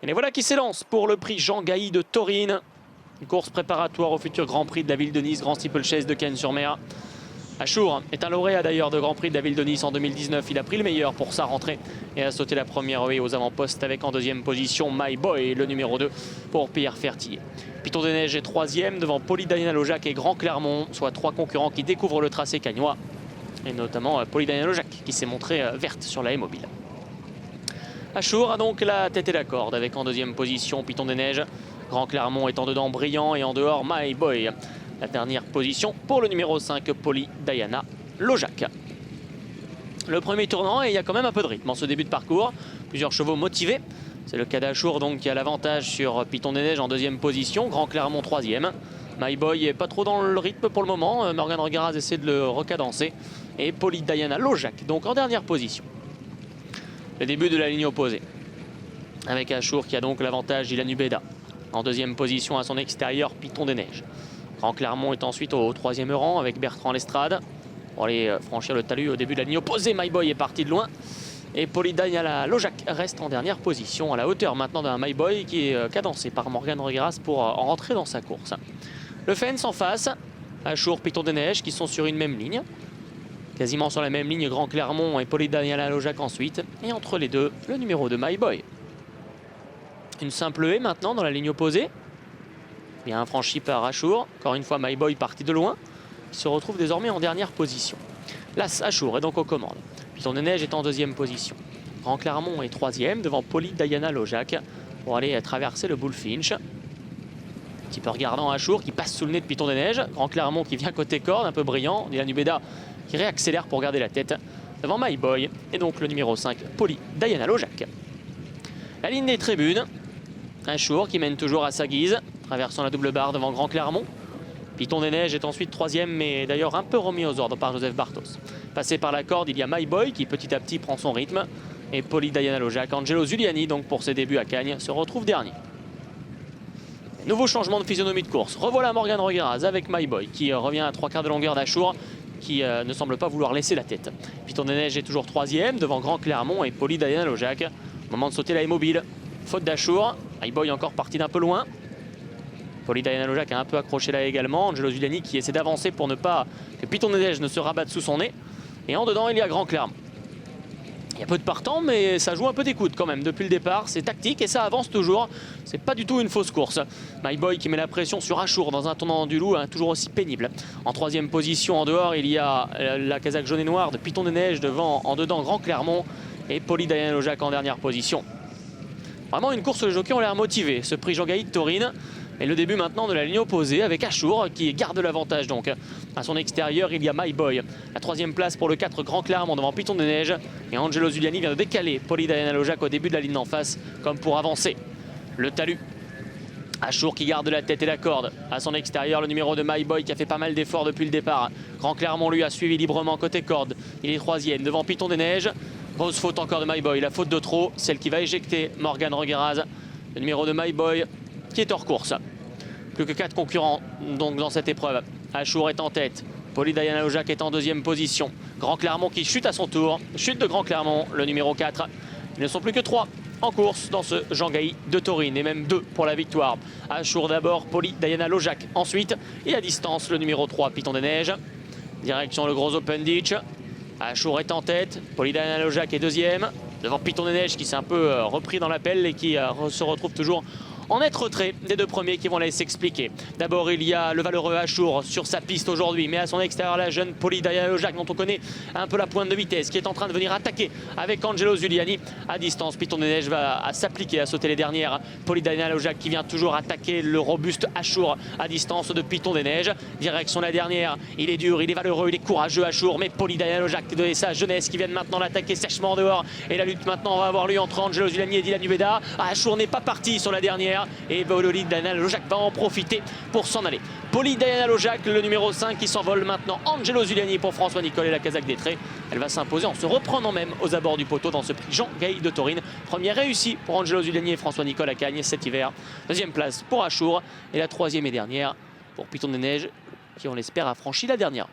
Et les voilà qui s'élancent pour le prix Jean Gailly de Taurine. Une course préparatoire au futur Grand Prix de la ville de Nice, Grand Steeplechase de Cannes-sur-Mer. Achour est un lauréat d'ailleurs de Grand Prix de la ville de Nice en 2019. Il a pris le meilleur pour sa rentrée et a sauté la première haie aux avant-postes avec en deuxième position My Boy, le numéro 2 pour Pierre Fertillier. Piton des Neiges est troisième devant Polydaniel Lojac et Grand Clermont, soit trois concurrents qui découvrent le tracé cagnois. Et notamment Polydaniel Lojac qui s'est montrée verte sur la haie mobile. Achour a donc la tête et la corde avec en deuxième position Piton des Neiges. Grand Clermont est en dedans brillant et en dehors My Boy. La dernière position pour le numéro 5, Polydaniel Lojac. Le premier tournant, et il y a quand même un peu de rythme en ce début de parcours. Plusieurs chevaux motivés. C'est le cas d'Achour donc qui a l'avantage sur Piton des Neiges en deuxième position. Grand Clermont troisième. My Boy est pas trop dans le rythme pour le moment. Morgan Regaraz essaie de le recadencer. Et Polydaniel Lojac donc en dernière position. Le début de la ligne opposée. Avec Achour qui a donc l'avantage d'Ilan Ubeda. En deuxième position à son extérieur, Piton des Neiges. Grand Clermont est ensuite au troisième rang avec Bertrand Lestrade. Pour aller franchir le talus au début de la ligne opposée, My Boy est parti de loin. Et Polydaniel Lojac reste en dernière position à la hauteur maintenant d'un My Boy qui est cadencé par Morgan Regaraz pour en rentrer dans sa course. Le fence en face, Achour, Piton des Neiges qui sont sur une même ligne. Quasiment sur la même ligne, Grand Clermont et Polydaniel Lojac ensuite. Et entre les deux, le numéro de My Boy. Une simple haie maintenant dans la ligne opposée. Bien franchi par Achour. Encore une fois, My Boy parti de loin. Il se retrouve désormais en dernière position. L'As Achour est donc aux commandes. Piton des Neiges est en deuxième position. Grand Clermont est troisième devant Polydaniel Lojac pour aller traverser le Bullfinch. Petit peu regardant Achour qui passe sous le nez de Piton des Neiges. Grand Clermont qui vient côté corde, un peu brillant. Ilan Ubeda qui réaccélère pour garder la tête devant My Boy. Et donc le numéro 5, Polydaniel Lojac. La ligne des tribunes. Achour qui mène toujours à sa guise, traversant la double barre devant Grand Clermont. Piton des Neiges est ensuite troisième, mais d'ailleurs un peu remis aux ordres par Joseph Bartos. Passé par la corde, il y a My Boy qui petit à petit prend son rythme. Et Polydaniel Lojac, Angelo Zuliani, donc pour ses débuts à Cagnes, se retrouve dernier. Nouveau changement de physionomie de course. Revoilà Morgan Regaraz avec My Boy qui revient à 3/4 de longueur d'Achour, qui ne semble pas vouloir laisser la tête. Piton des Neiges est toujours troisième devant Grand Clermont et Polydaniel Lojac. Moment de sauter la haie mobile. Faute d'Achour. My Boy encore parti d'un peu loin. Polydaniel Lojac a un peu accroché là également. Angelo Zuliani qui essaie d'avancer pour ne pas que Piton des Neiges ne se rabatte sous son nez. Et en dedans, il y a Grand Clermont. Il y a peu de partants, mais ça joue un peu d'écoute quand même depuis le départ. C'est tactique et ça avance toujours. C'est pas du tout une fausse course. My Boy qui met la pression sur Achour dans un tournant du loup, hein, toujours aussi pénible. En troisième position en dehors, il y a la casaque jaune et noire de Piton des Neiges devant, en dedans, Grand Clermont et Polydaniel Lojac en dernière position. Vraiment une course, les jockeys ont l'air motivés. Ce prix Jean Gailly de Taurine. Et le début maintenant de la ligne opposée avec Achour qui garde l'avantage donc. À son extérieur, il y a My Boy. La troisième place pour le 4 Grand Clermont devant Piton des Neiges. Et Angelo Zuliani vient de décaler Polydaniel Lojac au début de la ligne d'en face comme pour avancer. Le talus. Achour qui garde la tête et la corde. À son extérieur, le numéro de My Boy qui a fait pas mal d'efforts depuis le départ. Grand Clermont lui a suivi librement côté corde. Il est troisième devant Piton des Neiges. Grosse faute encore de My Boy, la faute de trop, celle qui va éjecter Morgan Regaraz. Le numéro de My Boy qui est hors course. Plus que 4 concurrents donc dans cette épreuve. Achour est en tête, Polydaniel Lojac est en deuxième position. Grand Clermont qui chute à son tour. Chute de Grand Clermont, le numéro 4. Ils ne sont plus que 3 en course dans ce Jean Gailly de Taurine et même 2 pour la victoire. Achour d'abord, Polydaniel Lojac ensuite. Et à distance, le numéro 3, Piton des Neiges. Direction le gros Open Ditch. Achour est en tête, Polydaniel Lojac est deuxième, devant Piton des Neiges qui s'est un peu repris dans l'appel et qui se retrouve toujours en net retrait des deux premiers qui vont aller s'expliquer. D'abord, il y a le valeureux Achour sur sa piste aujourd'hui, mais à son extérieur, la jeune Polydaniel Lojac, dont on connaît un peu la pointe de vitesse, qui est en train de venir attaquer avec Angelo Zuliani. À distance, Piton des Neiges va s'appliquer à sauter les dernières. Polydaniel Lojac qui vient toujours attaquer le robuste Achour à distance de Piton des Neiges. Direction la dernière, il est dur, il est valeureux, il est courageux Achour, mais Polydaniel Lojac de sa jeunesse qui viennent maintenant l'attaquer sèchement dehors. Et la lutte maintenant va avoir lieu entre Angelo Zuliani et Ilan Ubeda. Achour n'est pas parti sur la dernière. Et Polydaniel Lojac va en profiter pour s'en aller. Polydaniel Lojac, le numéro 5 qui s'envole maintenant. Angelo Zuliani pour François Nicole et la casaque des traits. Elle va s'imposer en se reprenant même aux abords du poteau dans ce prix Jean Gailly de Taurine. Première réussie pour Angelo Zuliani et François Nicole à Cagnes cet hiver. Deuxième place pour Achour et la troisième et dernière pour Piton des Neiges qui, on l'espère, a franchi la dernière.